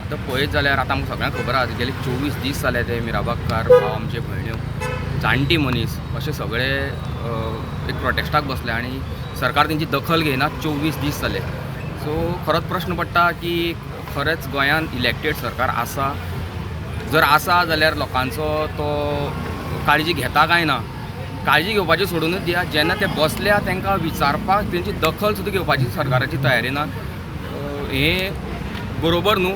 आतां पळयत जाल्यार आतां आमकां सगळ्यांक खबर आसा गेले 24 दीस जाले ते मिराबागकार भाव आमचे भयण्यो जाणटी मनीस अशे सगळे एक प्रोटेस्टाक बसले आनी सरकार तेंची दखल घेयना 24 दीस जाले. सो खरोच प्रश्न पडटा की खरेंच गोंयांत इलेक्टेड सरकार आसा. जर आसा जाल्यार लोकांचो तो काळजी घेता काय ना. काळजी घेवपाची सोडूनच दिया. जेन्ना ते बसल्या तांकां विचारपाक तेंची दखल सुद्दां घेवपाची सरकाराची तयारी ना. हें बरोबर न्हू.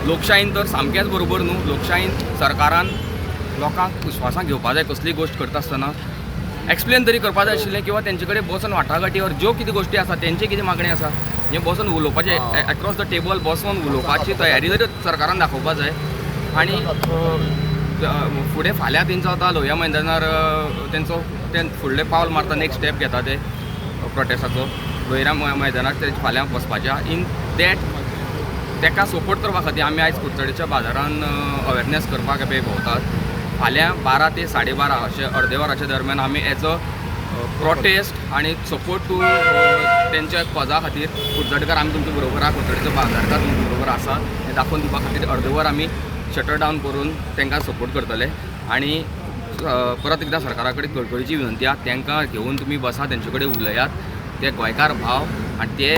लोकशायेन तर सामकेंच बरोबर न्हू. लोकशायेन सरकारान लोकांक विश्वासांत घेवपा जाय कसली गोश्ट करता आसतना. एक्सप्लेन तरी करपा जाय आशिल्लें किंवा तेंचे कडेन बसून वाटाघाटीवर ज्यो कितें गोश्टी आसा तेंचे कितें मागणी आसा हें बसून उलोवपाचें एक्रॉस द टेबल बसून उलोवपाची तयारी तरी सरकारान दाखोवपा जाय. आनी फुडें फाल्यां तेंचो आतां लोहया मैदानार तें फुडलें पावल मारता नेक्स्ट स्टेप घेता ते प्रोटेस्टाचो लोहया मैदानार ते फाल्यां बसपाच्या इन दॅट ताका सपोर्ट करपा खातीर आमी आयज कुडचडेच्या बाजारान अवेरनेस करपाक एबय भोंवतात. फाल्यां 12 ते 12:30 अशे अर्दे वराच्या दरम्यान आमी एज अ प्रोटेस्ट आनी सपोर्ट टू तेंच्या कॉजा खातीर कुडचडेकार आमी तुमचे बरोबर आहा. कुडचडेचो बाजारकार तुमचे बरोबर आसा हें दाखोवन दिवपा खातीर अर्दे वर आमी शटर डावन करून तांकां सपोर्ट करतले. आनी परत एकदां सरकारा कडेन कळकळीची विनंती आहा तांकां घेवन तुमी बसा तेंचे कडेन उलयात. ते गोंयकार भाव आनी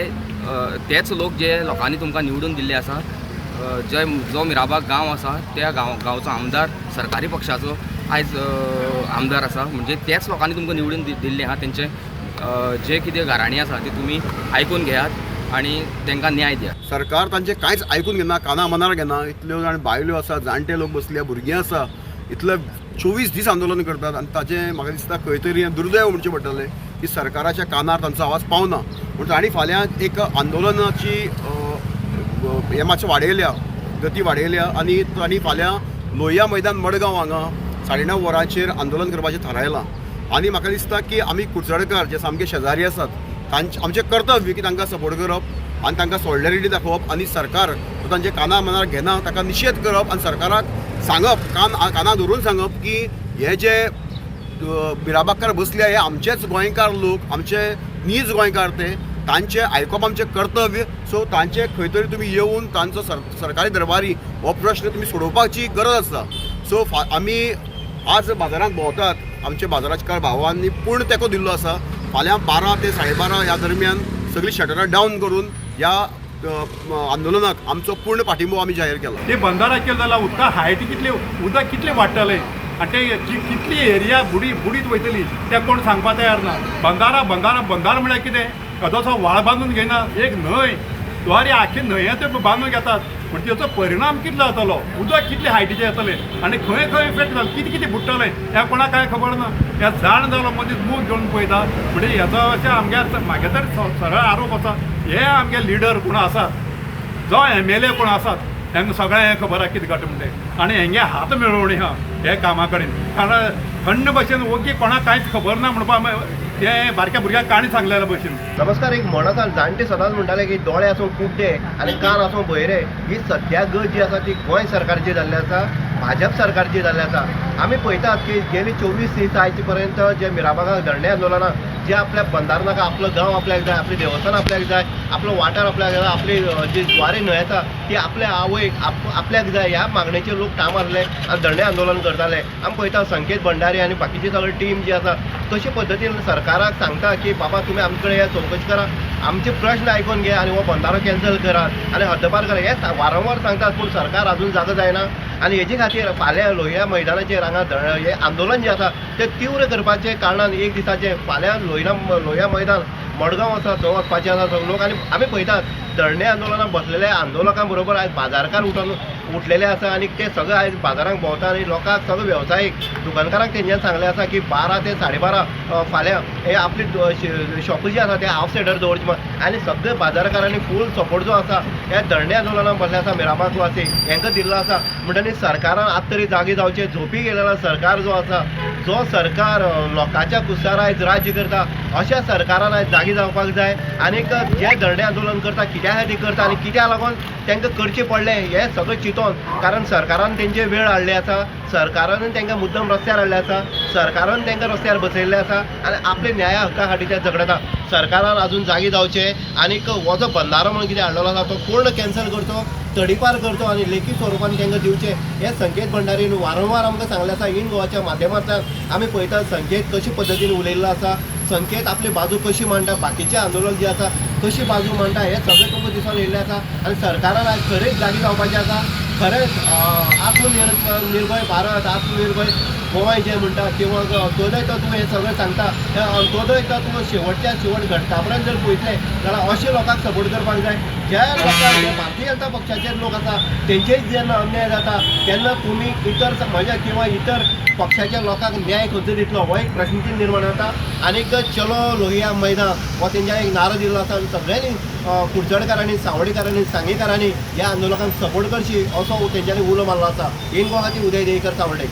तेच लोक जे लोकांनी तुमकां निवडून दिल्ले आसा. जो मिराबाग गांव आसा त्या गांवचो आमदार सरकारी पक्षाचो आयज आमदार आसा. म्हणजे तेच लोकांनी तुमकां निवडून दिल्ले आहा. तेंचे जे कितें घराणी आसा ती तुमी आयकून घेयात आनी तांकां न्याय दियात. सरकार तांचे कांयच आयकून घेना, काना मनार घेना. इतल्यो जाण बायल्यो आसा, जाणटे लोक बसले, भुरगीं आसा, इतले 24 दीस आंदोलन करतात आनी ताचें म्हाका दिसता खंय तरी दुर्दैव म्हणचें पडटलें की सरकाराच्या कानार तांचो आवाज पावना. म्हणून तांणी फाल्यां एक आंदोलनाची हें मातशें वाडयल्या, गती वाडयल्या आनी तांणी फाल्यां लोहया मैदान मडगांव हांगा 9:30 वरांचेर आंदोलन करपाचें थारायलां. आनी म्हाका दिसता की आमी कुडचडेकार जे सामके शेजारी आसात आमचें कर्तव्य की तांकां सपोर्ट करप आनी तांकां सॉलिडेरिटी दाखोवप आनी सरकार तांचे काना मनार घेना ताका निशेध करप आनी सरकाराक सांगप काना धरून सांगप की हे जे मिराबागकार बसले हे आमचेच गोंयकार लोक, आमचे नीज गोंयकार ते, तांचे आयकप आमचें कर्तव्य. सो तांचे खंय तरी तुमी येवन तांचो सरकारी दरबारी हो प्रश्न तुमी सोडोवपाची गरज आसा. सो आमी आज बाजारांत भोंवतात. आमच्या बाजाराच्या भावांनी पूर्ण तेंको दिल्लो आसा. फाल्यां 12 ते 12:30 ह्या दरम्यान सगळीं शटरां डावन करून ह्या आंदोलनाक आमचो पूर्ण पाठिंबो आमी जाहीर केला. ते बंदारा केलं जाल्यार उदका हायटी कितले उदक कितलें वाडटलें आनी ते कितली एरिया बुडीत वयतली तें कोण सांगपा तयार ना. बंदारा म्हळ्यार कितें कसो व्हाळ बांदून घेयना. एक न्हंय द्वारे आख्खे न्हंये ते बांदून घेतात म्हणजे ताचो परिणाम कितलो जातलो. उदक कितले हायटीचें येतलें आनी खंय इफेक्ट जालो कितें बुडटलें हें कोणाक कांय खबर ना. हें जाण जालो मदींच मूग घेवन पळयता म्हणजे हेचो अशें म्हागे तर सरळ आरोप आसा हे आमगे लिडर कोण आसात, जो MLA कोण आसात तांकां सगळें हें खबर आहा कितें घट म्हणटा आनी हेंगे हात मेळोवणी आहा हे कामा कडेन. कारण थंड भशेन ओगी कोणाक कांयच खबर ना म्हणपा ते बारक्या भुरग्याक काणी सांगलेल्या भशेन. नमस्कार. एक म्हण आसा जाणटे सदांच म्हणटाले की दोळे आसूं कुड्डे आनी कान आसूं बहिरे. ही सद्या गत जी आसा ती गोंय सरकारची जाल्ली आसा, भाजप सरकारची जाल्ली आसा. आमी पळयतात की गेली 24 दीस आयचे पर्यंत जे मिराबागाक धरणे आंदोलनां जे आपल्या बंदारनाका आपलं गांव आपल्याक जाय, आपलें देवस्थान आपल्याक जाय, आपलो वाठार आपल्याक जाय, आपली जी ज्वारी न्हंय आसा ती आपल्या आवयक आपल्याक जाय ह्या मागणेचेर लोक ठाम मारले आनी धरणे आंदोलन करताले. आमी पळयता संकेत भंडारी आनी बाकीची सगळी टीम जी आसा कशे पद्दतीन सरकाराक सांगता की बाबा तुमी आमचे कडेन हे चवकशी करा, आमचे प्रश्न आयकून घे आनी हो बंदारो कॅन्सल करात आनी हद्दपार करा हे वारंवार सांगतात. पूण सरकार अजून जागो जायना आनी हेजे खातीर फाल्यां लोहया मैदानाचेर हांगा हे आंदोलन जें आसा तें तीव्र करपाचे कारणान एक दिसाचें फाल्यां लोहया मैदान मडगांव आसा थंय वचपाचे आसा सगळे लोक. आनी आमी पळयतात धरणे आंदोलनाक बसलेल्या आंदोलकां बरोबर आयज बाजारकार उठलेले आसा आनी ते सगळे आयज बाजारांक भोंवता आनी लोकांक सगळे वेवसायीक दुकानकारांक तेंच्यान सांगलें आसा की 12 ते 12:30 फाल्यां हे आपली शॉप जी आसा ते हाफ सेटर दवरची म्हण. आनी सगळे बाजारकारांनी फूल सपोर्ट जो आसा ह्या धरणे आंदोलनाक बसले आसा मिराबाग वासी हेंकां दिल्लो आसा. म्हणटकीर सरकारान आतां तरी जागी जावचें. झोपी गेलेलो सरकार जो आसा, जो सरकार लोकांच्या कुस्तार आयज राज्य करता अशा सरकारान आयज जागी जावपाक जाय. आनीक जे धरणे आंदोलन करता कित्या खातीर करता आनी कित्याक लागून तांकां करचें पडलें हें सगळें चिंतून कारण सरकारान तेंचे वेळ हाडले आसा, सरकारान तांकां मुद्दम रस्त्यार हाडले आसा, सरकारान तांकां रस्त्यार बसयल्ले आसा आनी आपले न्याया हक्का खातीर ते झगडटा. सरकारान आजून जागी जावचे आनीक हो जो बंधारो म्हणून कितें हाडलेलो आसा तो पूर्ण कॅन्सल करचो, तडीपार करचो आनी लेखी स्वरुपान तांकां दिवचे. हे संकेत भंडारीन वारंवार आमकां सांगलें आसा. इन गोवाच्या माध्यमांतल्यान आमी पळयतात संकेत कशे पद्दतीन उलयल्लो आसा, संकेत आपली बाजू कशी मांडटा, बाकीचे आंदोलक जे आसा कशी बाजू मांडटा हे सगळें तुमकां दिसून येयल्लें आसा. आनी सरकारान आज खरेंच जागी जावपाचें आसा. खरेंच आत्मनिर्भय भारत, आत्मनिर्भय गोंय जें म्हणटा किंवा अंत्योदय तत्व हें सगळें सांगता. हें अंत्योदय तत्व शेवटच्या शेवट घडटा पर्यंत जर पळयतले जाल्यार अशे लोकांक सपोर्ट करपाक जाय. ज्या लोकांक जे भारतीय जनता पक्षाचे लोक आसा तेंचेच जेन्ना अन्याय जाता तेन्ना तुमी इतर समाजाक किंवा इतर पक्षाच्या लोकांक न्याय खंयचो दितलो हो एक प्रश्नचिन्ह निर्माण जाता. आनीक चलो लोहिया मैदान हो तेंच्या एक नारो दिल्लो आसा. सगळ्यांनी कुडचडकारांनी, सावडेकारांनी, सांगेकारांनी ह्या आंदोलकांक सपोर्ट करची असो तेंच्यांनी उलो मारलो आसा. इन गोवा खातीर उदय देयकर, सावड्डे.